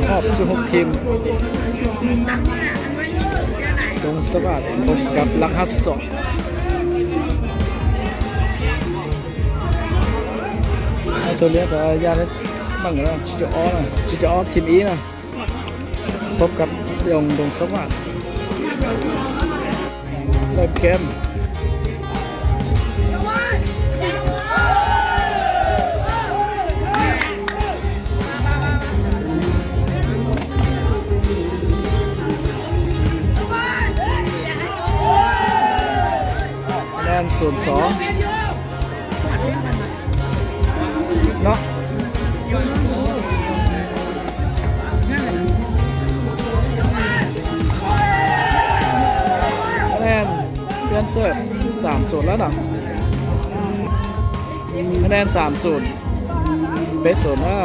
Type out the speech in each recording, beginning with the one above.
รอบ16ทีมดงสวัสดิ์พบกับลัก52ไอ้ตัวเลี้ยงกับยาเล็กบ้างเหรอจิจอนะจิจอทีมอีนะพบกับดงสวัสดิ์เริ่มเกมแนน02เนาะคะแนนเพื่อนเสิร์ฟ3-0แล้วเนาะคะแนน3-0เบส0นะ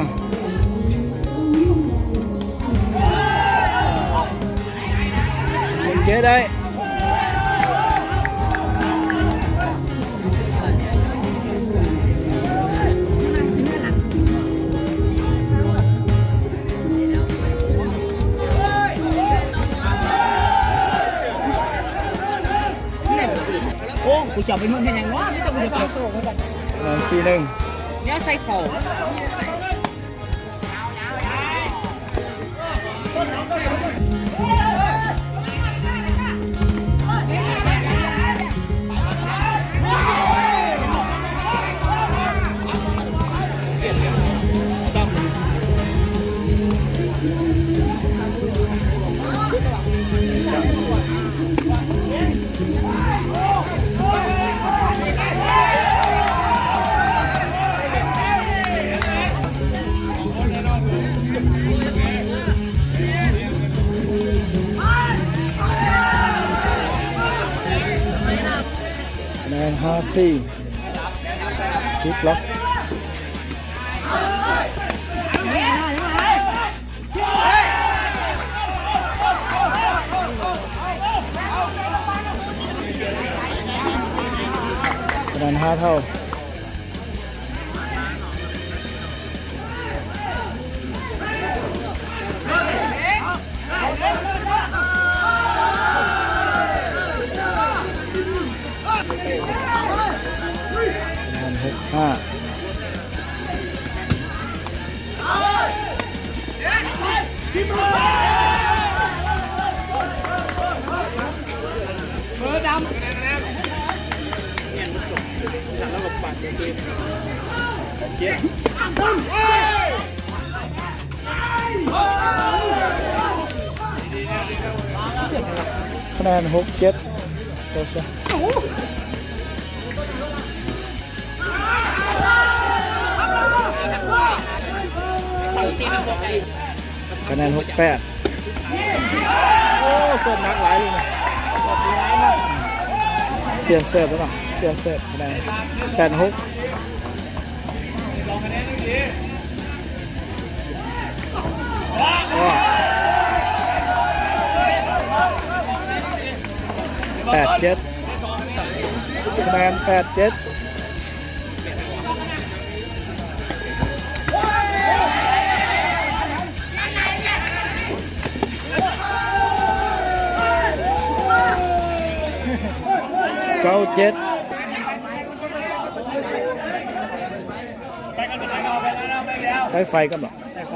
เก๋ได้โอ้กูจับไปนู่นเป็นยังวะไม่ต้องไปจับโต๊ะเขาแบบ4-1เนี่ยใส่เข่าคะแนน5-4คลิกล็อกคะแนน5เท่า5เบอร์ดำเนี่ยมันส่งจากระบบปั่นเกมคะแนน6-7ตัวซะคะแนน6-8โอ้เสิร์ฟนักหลายเลยนะเปลี่ยนเสิร์ฟแล้วเนาะเปลี่ยนเสิร์ฟคะแนน8-68-7คะแนน8-79-7ไปไฟกันเหรอใส่ไฟ